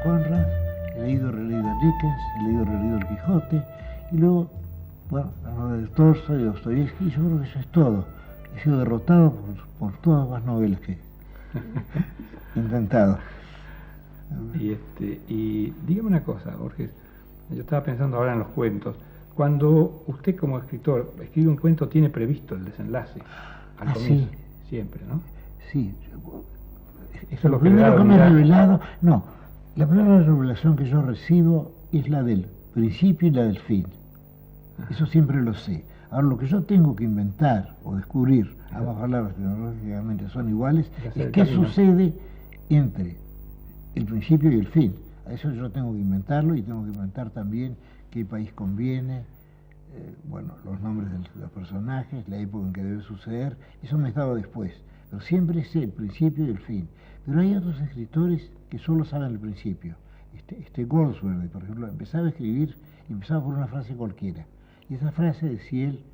Conrad, he leído y releído a Dickens, he leído y releído el Quijote, y luego, bueno, la novela de Tolstoy, Dostoyevsky, y yo creo que eso es todo. He sido derrotado por todas las novelas que he intentado. Y dígame una cosa, Borges, yo estaba pensando ahora en los cuentos. Cuando usted como escritor escribe un cuento, tiene previsto el desenlace al comienzo, sí. Siempre, ¿no? Sí. Eso es lo primero que me he revelado, no, la primera revelación que yo recibo es la del principio y la del fin. Ajá. Eso siempre lo sé. Ahora, lo que yo tengo que inventar o descubrir, ambas palabras tecnológicamente son iguales, es qué sucede entre el principio y el fin. A eso yo tengo que inventarlo, y tengo que inventar también qué país conviene, bueno, los nombres de los personajes, la época en que debe suceder. Eso me estaba después. Pero siempre sé el principio y el fin. Pero hay otros escritores que solo saben el principio. Goldsworthy, por ejemplo, empezaba a escribir y empezaba por una frase cualquiera. Y esa frase decía él,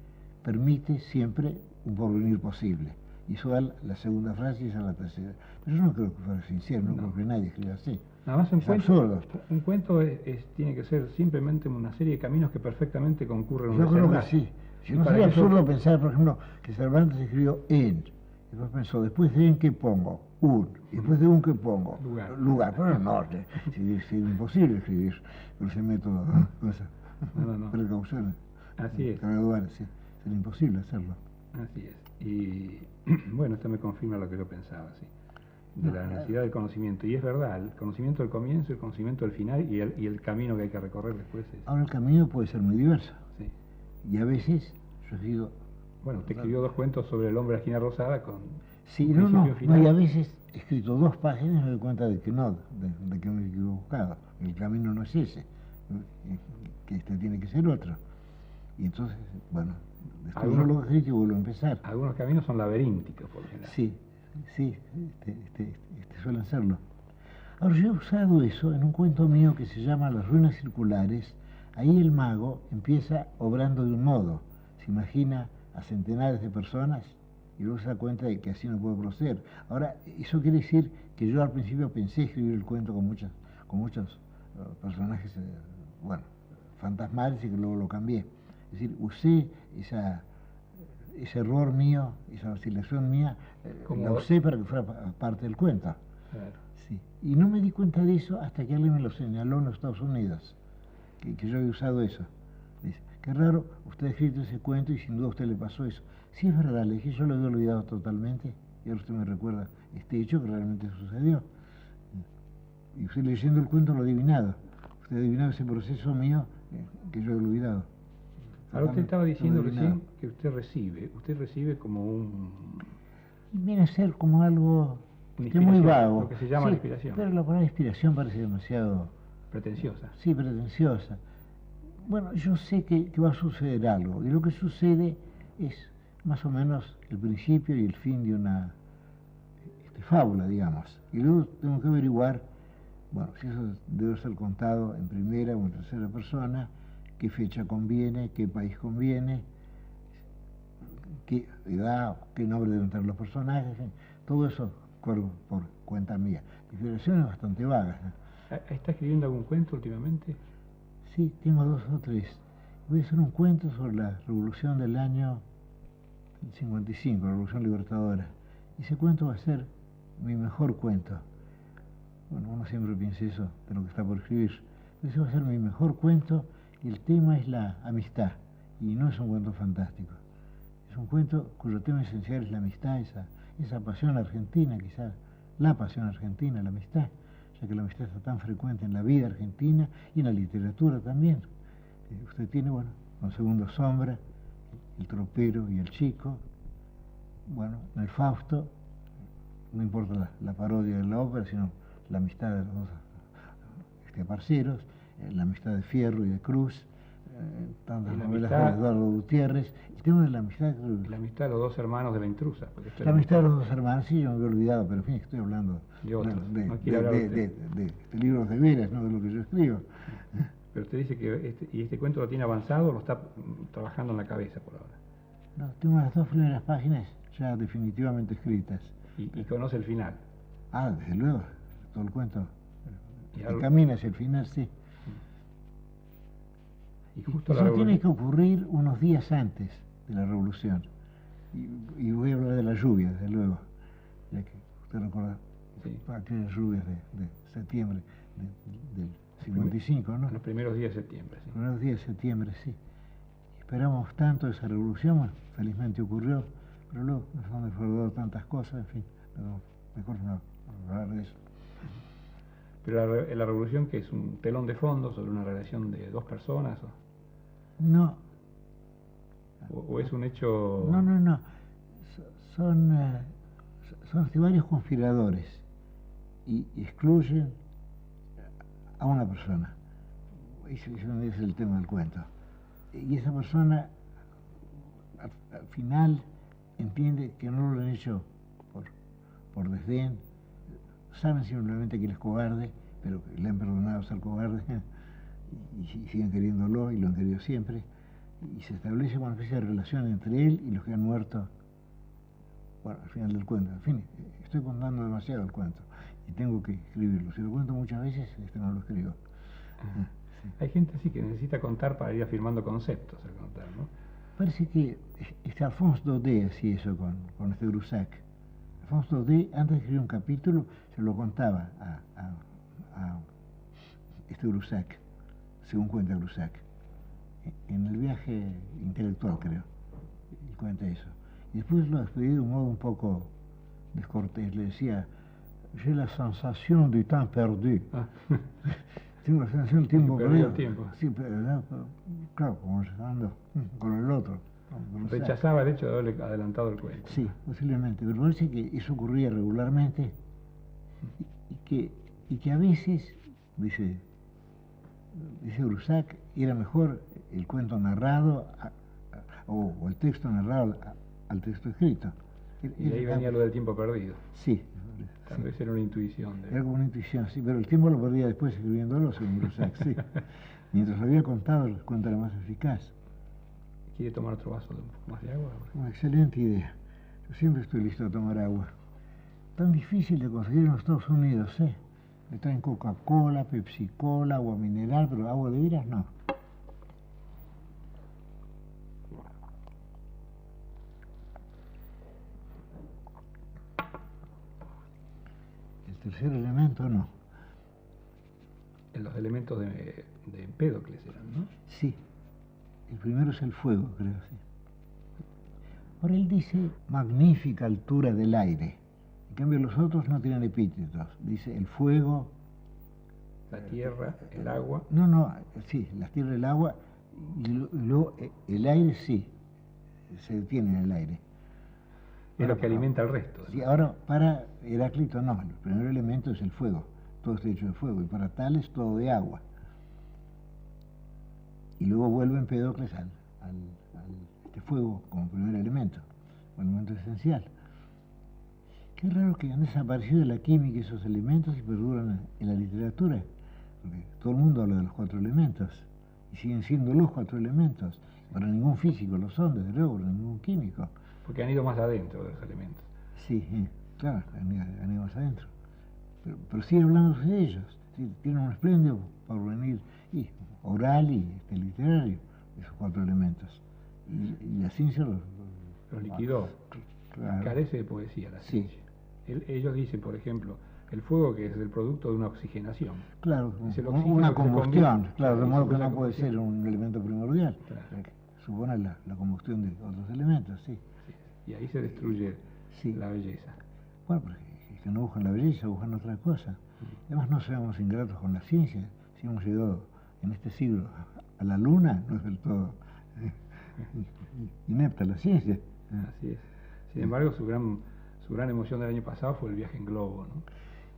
permite siempre un porvenir posible. Y eso da la segunda frase y esa la tercera. Pero yo no creo que fuera sincero, no creo que nadie escriba así. Nada más un cuento tiene que ser simplemente una serie de caminos que perfectamente concurren un desenlace. Yo creo que sí. Si no sería absurdo pensar, por ejemplo, que Cervantes escribió en, y después pensó, después de en, ¿qué pongo? Un. Y después de un, ¿qué pongo? Lugar. Pero no, es imposible escribir con ese método, con esas precauciones. Así es. Graduar, sí. Es imposible hacerlo. Así es. Y bueno, esto me confirma lo que yo pensaba, sí. De la necesidad del conocimiento. Y es verdad, el conocimiento del comienzo, el conocimiento del final y el camino que hay que recorrer después. Ahora, el camino puede ser muy diverso. Sí. Y a veces yo he sido... Bueno, usted escribió 2 cuentos sobre el hombre de la esquina rosada con... Sí, no, y a veces he escrito 2 páginas y me doy cuenta de que no, de que me he equivocado. El camino no es ese, que este tiene que ser otro. Y entonces, bueno, después yo lo escrito y vuelvo a empezar. Algunos caminos son laberínticos, por ejemplo. Sí, suelen serlo. Ahora, yo he usado eso en un cuento mío que se llama Las ruinas circulares. Ahí el mago empieza obrando de un modo, se imagina a centenares de personas y luego se da cuenta de que así no puede proceder. Ahora, eso quiere decir que yo al principio pensé escribir el cuento con muchos personajes, fantasmales, y que luego lo cambié. Es decir, usé ese error mío, esa vacilación mía, la usé para que fuera parte del cuento. Claro. Sí. Y no me di cuenta de eso hasta que alguien me lo señaló en los Estados Unidos, que yo había usado eso. Dice, qué raro, usted ha escrito ese cuento y sin duda a usted le pasó eso. Sí, es verdad, le dije, yo lo había olvidado totalmente y ahora usted me recuerda este hecho que realmente sucedió. Y usted leyendo el cuento lo ha adivinado. Usted ha adivinado ese proceso mío que yo he olvidado. Ahora usted estaba diciendo recién que usted recibe como un... Viene a ser como algo que es muy vago. Lo que se llama la inspiración. Pero la palabra inspiración parece demasiado... pretenciosa. Sí, pretenciosa. Bueno, yo sé que va a suceder algo, y lo que sucede es más o menos el principio y el fin de una fábula, digamos. Y luego tengo que averiguar, bueno, si eso debe ser contado en primera o en tercera persona, qué fecha conviene, qué país conviene, qué edad, qué nombre deben tener los personajes, en fin, todo eso por cuenta mía. Inspiraciones bastante vagas. ¿Está escribiendo algún cuento últimamente? Sí, tengo 2 o 3. Voy a hacer un cuento sobre la revolución del año 55, la revolución libertadora. Y ese cuento va a ser mi mejor cuento. Bueno, uno siempre piensa eso de lo que está por escribir. Ese va a ser mi mejor cuento y el tema es la amistad. Y no es un cuento fantástico. Es un cuento cuyo tema esencial es la amistad, esa pasión argentina, quizás la pasión argentina, la amistad, ya que la amistad está tan frecuente en la vida argentina y en la literatura también. Usted tiene, bueno, con Segundo Sombra, el tropero y el chico, bueno, en el Fausto, no importa la parodia de la ópera, sino la amistad de los dos parceros, la amistad de Fierro y de Cruz, tantas novelas de Eduardo Gutiérrez, el tema de la amistad. La amistad de los 2 hermanos de la intrusa. La amistad de los 2 hermanos, sí, yo me había olvidado, pero en fin, estoy hablando de libros de veras, no de lo que yo escribo. Pero usted dice que este cuento lo tiene avanzado o lo está trabajando en la cabeza por ahora. No, tengo las 2 primeras páginas ya definitivamente escritas. ¿Y conoce el final? Desde luego, todo el cuento que camina hacia el final, sí. Y justo Eso tiene que ocurrir unos días antes de la revolución. Y voy a hablar de la lluvia, desde luego, ya que usted recuerda aquellas lluvias de septiembre del 55, ¿no? Los primeros días de septiembre, sí. Los primeros días de septiembre, sí. Esperamos tanto esa revolución, bueno, felizmente ocurrió, pero luego nos han defraudado tantas cosas, en fin, mejor no hablar de eso. Pero la revolución, que es un telón de fondo sobre una relación de dos personas, no. ¿O es un hecho...? No. Son varios conspiradores y excluyen a una persona. Ese es el tema del cuento. Y esa persona al final entiende que no lo han hecho por desdén, saben simplemente que él es cobarde, pero le han perdonado ser cobarde y siguen queriéndolo y lo han querido siempre, y se establece una especie de relación entre él y los que han muerto, bueno, al final del cuento. En fin, estoy contando demasiado el cuento y tengo que escribirlo. Si lo cuento muchas veces, no lo escribo. Sí. Hay gente así que necesita contar para ir afirmando conceptos al contar, ¿no? Parece que Alphonse Daudet hacía eso con este Groussac. Alphonse Daudet, antes de escribir un capítulo, se lo contaba a este Groussac, según cuenta Groussac, en el viaje intelectual, creo, y cuenta eso. Y después lo despedía de un modo un poco descortés, le decía: j'ai la sensation du temps perdu. Tengo la sensación del tiempo perdido. Sí, pero claro, conversando con el otro. Rechazaba el hecho de haberle adelantado el cuento. Sí, posiblemente, pero parece que eso ocurría regularmente y que a veces, dice Groussac, era mejor el cuento narrado o el texto narrado al texto escrito. Y ahí venía lo del tiempo perdido. Sí. Tal vez era una intuición. Era como una intuición, sí, pero el tiempo lo perdía después escribiéndolo, según Groussac, sí. Mientras lo había contado, el cuento era más eficaz. ¿Quiere tomar otro vaso más de agua? Una excelente idea. Yo siempre estoy listo a tomar agua. Tan difícil de conseguir en los Estados Unidos, ¿eh? Me traen Coca-Cola, Pepsi-Cola, agua mineral, pero agua de veras no. El tercer elemento no. Los elementos de Empédocles eran, ¿no? Sí. El primero es el fuego, creo, sí. Ahora él dice magnífica altura del aire. En cambio los otros no tienen epítetos. Dice el fuego... La tierra, el agua... No, sí, la tierra, el agua, y luego el aire sí, se detiene en el aire. Es lo que alimenta al resto. Sí, ahora para Heráclito no, el primer elemento es el fuego, todo está hecho de fuego, y para Tales todo de agua. Y luego vuelve Empédocles al este fuego como primer elemento, como elemento esencial. Qué raro que han desaparecido de la química esos elementos y perduran en la literatura, porque todo el mundo habla de los 4 elementos, y siguen siendo los 4 elementos. Para ningún físico lo son, desde luego, para ningún químico. Porque han ido más adentro de los elementos. Sí, claro, han ido más adentro. Pero sigue hablando de ellos. Sí, tienen un espléndido porvenir oral y literario, esos 4 elementos. Y la ciencia los liquidó. Claro. Carece de poesía la ciencia. Sí. Ellos dicen, por ejemplo, el fuego, que es el producto de una oxigenación. Claro, una combustión, claro, de modo que no puede ser un elemento primordial. Claro. Supone la combustión de otros elementos, sí. Y ahí se destruye la belleza. Bueno, porque es que no buscan la belleza, buscan otra cosa. Además no seamos ingratos con la ciencia. Si hemos llegado en este siglo a la luna, no es del todo inepta la ciencia. Así es. Sin embargo, su gran emoción del año pasado fue el viaje en globo, ¿no?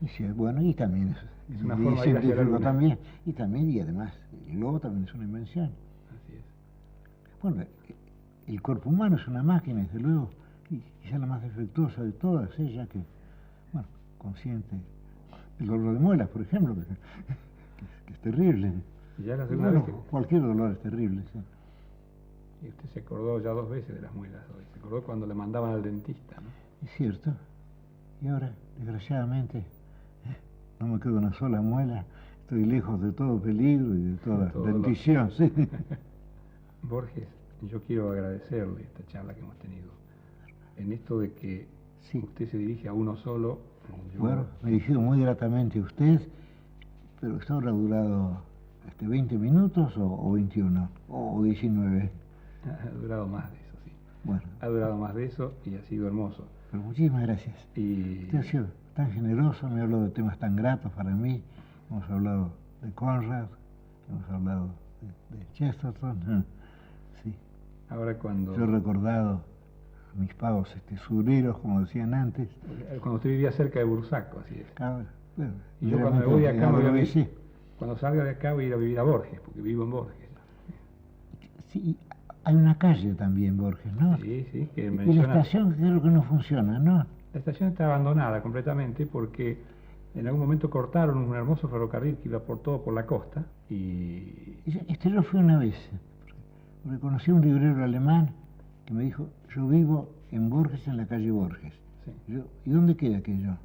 Y sí, bueno, y también es una forma de ir hacia la luna. También, y además, el globo también es una invención. Así es. Bueno, el cuerpo humano es una máquina, desde luego, y quizá la más defectuosa de todas, ya que, bueno, consciente el dolor de muelas, por ejemplo, que es terrible. Y ya la segunda vez cualquier dolor es terrible, sí. Y usted se acordó ya 2 veces de las muelas hoy. Se acordó cuando le mandaban al dentista, ¿no? Es cierto. Y ahora, desgraciadamente, no me queda una sola muela Estoy lejos de todo peligro y de toda bendición, sí. Borges, yo quiero agradecerle esta charla que hemos tenido. En esto de que Sí. usted se dirige a uno solo. Bueno, me he dirigido muy gratamente a usted, pero esta hora ha durado 20 minutos o 21 o 19. Ha durado más de eso, sí. Bueno. Ha durado más de eso y ha sido hermoso. Pero muchísimas gracias. Y usted ha sido tan generoso, me ha hablado de temas tan gratos para mí. Hemos hablado de Conrad, hemos hablado de Chesterton. Sí. Ahora cuando... Yo he recordado mis pagos sureros, como decían antes. Cuando usted vivía cerca de Bursaco, así es. Claro, bueno, y yo cuando me voy de acá, sí. Cuando salga de acá voy a ir a vivir a Borges, porque vivo en Borges. Sí, hay una calle también, Borges, ¿no? Sí, sí, que menciona... Y la estación creo que no funciona, ¿no? La estación está abandonada completamente porque en algún momento cortaron un hermoso ferrocarril que iba por todo por la costa y... Yo fui una vez, porque conocí a un librero alemán que me dijo, yo vivo en Borges, en la calle Borges. Sí. Yo, ¿y dónde queda aquello?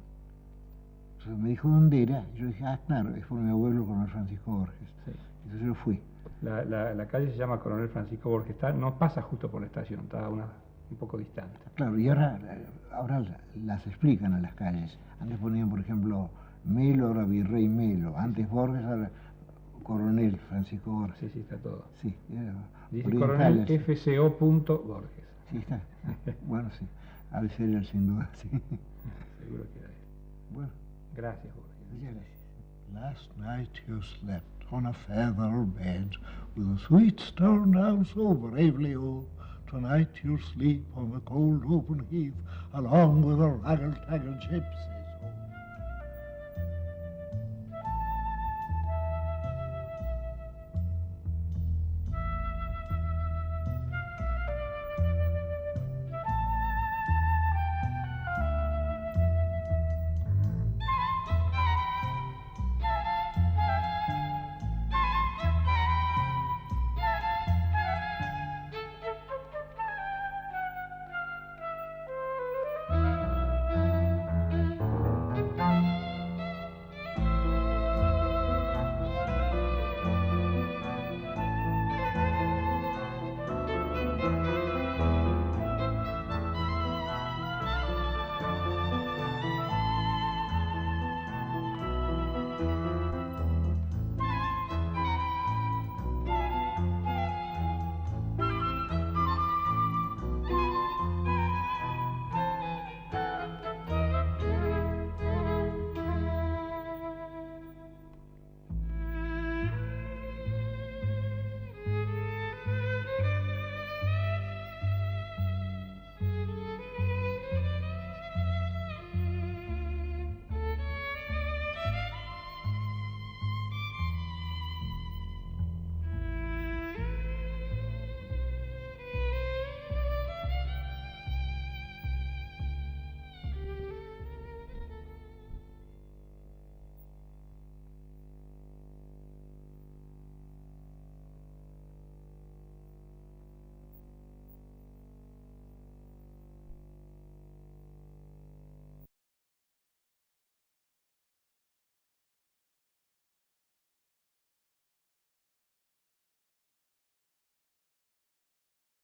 O sea, me dijo dónde era. Yo dije, claro, es por mi abuelo Coronel Francisco Borges. Sí. Entonces yo fui. La calle se llama Coronel Francisco Borges, no pasa justo por la estación, está un poco distante. Claro, y ahora las explican a las calles. Antes ponían, por ejemplo, Melo, ahora Virrey Melo. Antes Borges, ahora Coronel Francisco Borges. Sí, sí, está todo. Sí, dice Coronel FCO. Borges. Sí, está. Bueno, sí. Ha de ser él, sin duda, sí. Seguro que era él. Bueno. Gracias, Borges. Muchas gracias. Last night you slept on a feather bed with the sweets turned down so bravely, oh. Tonight you'll sleep on the cold open heath along with the ragged-tagged ships.